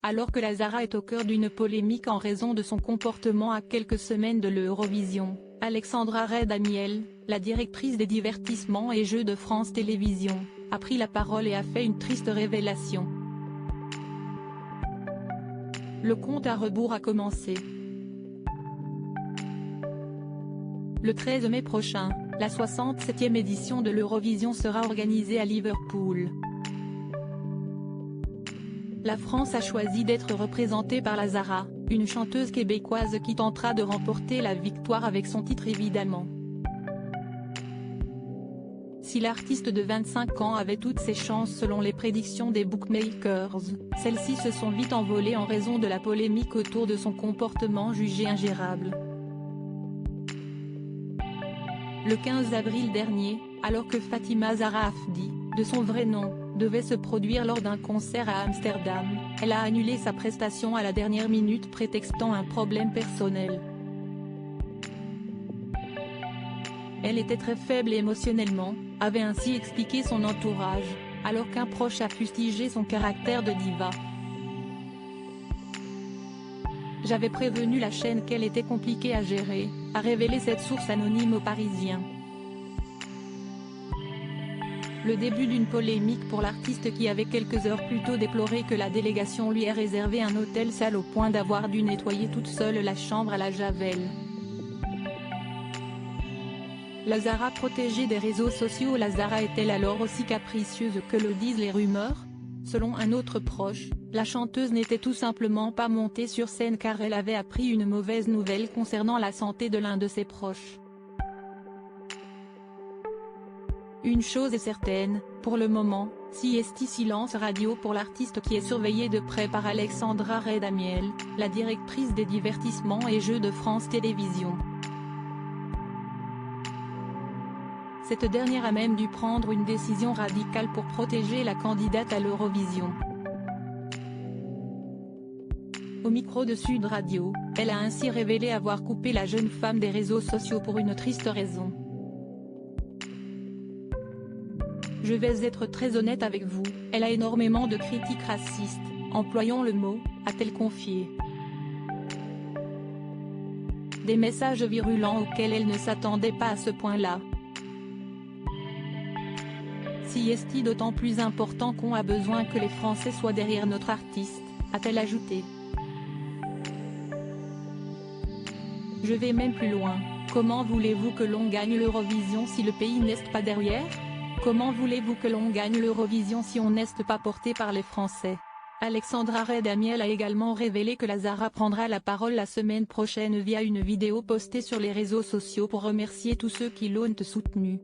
alors que la Zara est au cœur d'une polémique en raison de son comportement à quelques semaines de l'Eurovision. Alexandra Redamiel, la directrice des divertissements et jeux de France Télévisions, a pris la parole et a fait une triste révélation. Le compte à rebours a commencé. Le 13 mai prochain, la 67e édition de l'Eurovision sera organisée à Liverpool. La France a choisi d'être représentée par la Zara, une chanteuse québécoise qui tentera de remporter la victoire avec son titre évidemment. Si l'artiste de 25 ans avait toutes ses chances selon les prédictions des bookmakers, celles-ci se sont vite envolées en raison de la polémique autour de son comportement jugé ingérable. Le 15 avril dernier, alors que Fatima Zahra Afdi, de son vrai nom, devait se produire lors d'un concert à Amsterdam, elle a annulé sa prestation à la dernière minute prétextant un problème personnel. Elle était très faible émotionnellement, avait ainsi expliqué son entourage, alors qu'un proche a fustigé son caractère de diva. J'avais prévenu la chaîne qu'elle était compliquée à gérer, a révélé cette source anonyme aux Parisiens. Le début d'une polémique pour l'artiste qui avait quelques heures plus tôt déploré que la délégation lui ait réservé un hôtel sale au point d'avoir dû nettoyer toute seule la chambre à la javel. La Zara protégée des réseaux sociaux. La Zara est-elle alors aussi capricieuse que le disent les rumeurs? Selon un autre proche, la chanteuse n'était tout simplement pas montée sur scène car elle avait appris une mauvaise nouvelle concernant la santé de l'un de ses proches. Une chose est certaine, pour le moment, CST silence radio pour l'artiste qui est surveillée de près par Alexandra Redamiel, la directrice des divertissements et jeux de France Télévisions. Cette dernière a même dû prendre une décision radicale pour protéger la candidate à l'Eurovision. Au micro de Sud Radio, elle a ainsi révélé avoir coupé la jeune femme des réseaux sociaux pour une triste raison. Je vais être très honnête avec vous, elle a énormément de critiques racistes, employons le mot, a-t-elle confié. Des messages virulents auxquels elle ne s'attendait pas à ce point-là. Si est-il d'autant plus important qu'on a besoin que les Français soient derrière notre artiste, a-t-elle ajouté. Je vais même plus loin, comment voulez-vous que l'on gagne l'Eurovision si le pays n'est pas derrière? Comment voulez-vous que l'on gagne l'Eurovision si on n'est pas porté par les Français? Alexandra Redamiel a également révélé que la Zara prendra la parole la semaine prochaine via une vidéo postée sur les réseaux sociaux pour remercier tous ceux qui l'ont soutenue.